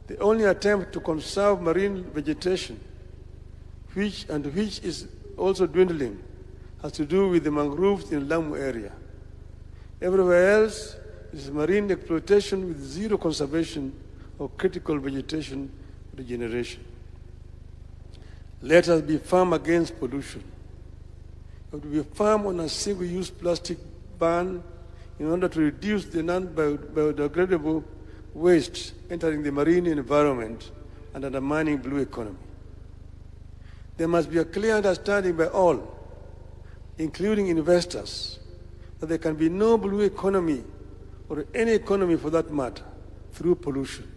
The only attempt to conserve marine vegetation, which is also dwindling, has to do with the mangroves in Lamu area. Everywhere else is marine exploitation with zero conservation or critical vegetation regeneration. Let us be firm against pollution. We have to be firm on a single-use plastic ban in order to reduce the non-biodegradable waste entering the marine environment and undermining blue economy. There must be a clear understanding by all, including investors, that there can be no blue economy, or any economy for that matter, through pollution.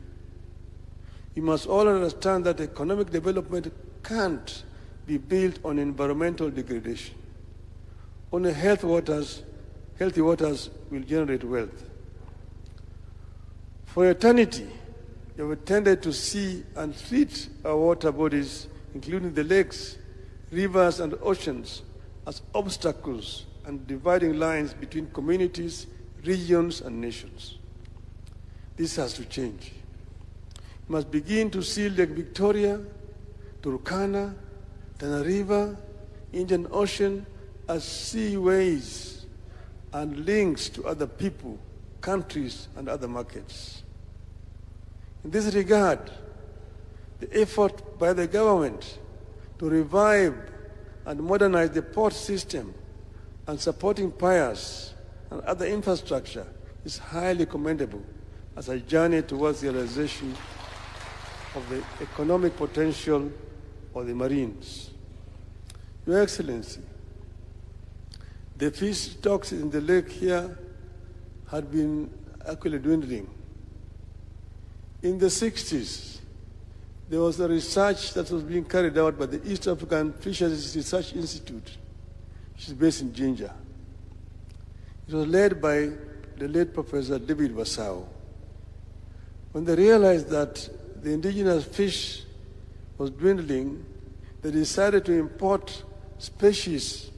We must all understand that economic development can't be built on environmental degradation. Only healthy waters will generate wealth. For eternity, we have tended to see and treat our water bodies, including the lakes, rivers, and oceans, as obstacles and dividing lines between communities, regions, and nations. This has to change. We must begin to see Lake Victoria, Turkana, Tana River, Indian Ocean as seaways and links to other people, countries, and other markets. In this regard, the effort by the government to revive and modernize the port system and supporting piers and other infrastructure is highly commendable as a journey towards the realization of the economic potential of the Marines. Your Excellency, the fish stocks in the lake here had been actually dwindling. In the 60s, there was a research that was being carried out by the East African Fisheries Research Institute, which is based in Jinja. It was led by the late Professor David Basau. When they realized that the indigenous fish was dwindling, they decided to import species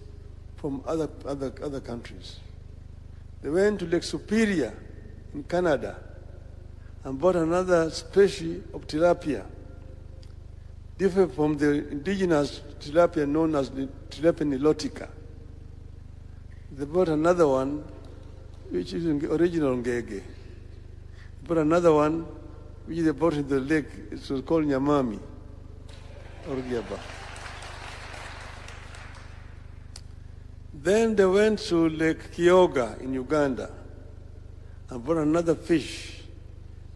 from other countries. They went to Lake Superior in Canada and bought another species of tilapia, different from the indigenous tilapia known as the Tilapia nilotica. They bought another one, which is original ngege. They bought another one, which they bought in the lake. It was called nyamami, or giaba. Then they went to Lake Kyoga in Uganda and bought another fish,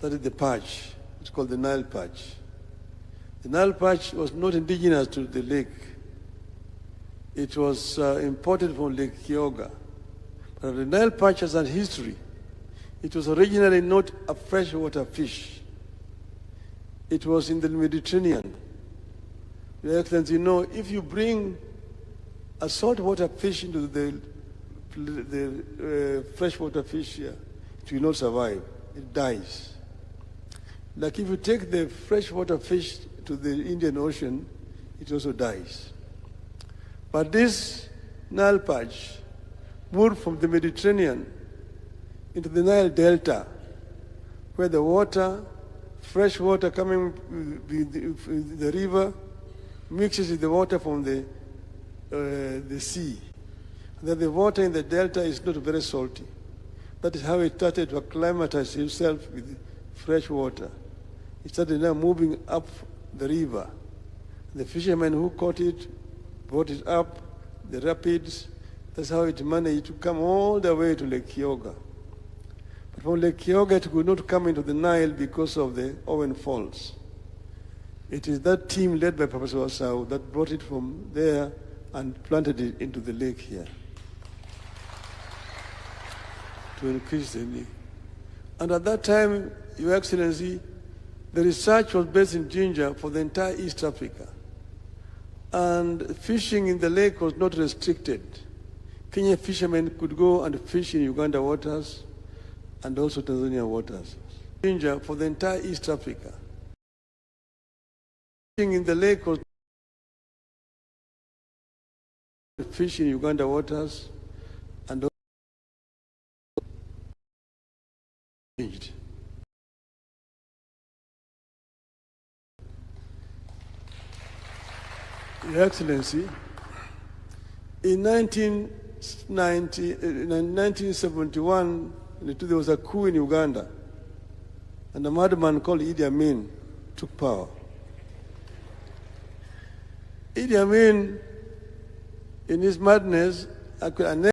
that is the perch. It's called the Nile perch. The Nile perch was not indigenous to the lake. It was imported from Lake Kyoga. But the Nile perch has a history. It was originally not a freshwater fish. It was in the Mediterranean. Your Excellency, you know, if you bring a saltwater fish into the freshwater fish here, it will not survive. It dies. Like if you take the freshwater fish to the Indian Ocean, it also dies. But this Nile perch moved from the Mediterranean into the Nile Delta, where the water, fresh water coming with the river, mixes with the water from the sea. And then the water in the delta is not very salty. That is how it started to acclimatize itself with fresh water. It started now moving up the river. The fishermen who caught it brought it up the rapids. That's how it managed to come all the way to Lake Kyoga. But from Lake Kyoga, it could not come into the Nile because of the Owen Falls. It is that team led by Professor Wasau that brought it from there and planted it into the lake here to increase the need. And at that time, Your Excellency, the research was based in Jinja for the entire East Africa. And fishing in the lake was not restricted. Kenyan fishermen could go and fish in Uganda waters and also Tanzania waters. Jinja for the entire East Africa. Fishing in the lake was fish in Uganda waters and also changed. Your Excellency, in 1971, there was a coup in Uganda, and a madman called Idi Amin took power. Idi Amin, in his madness,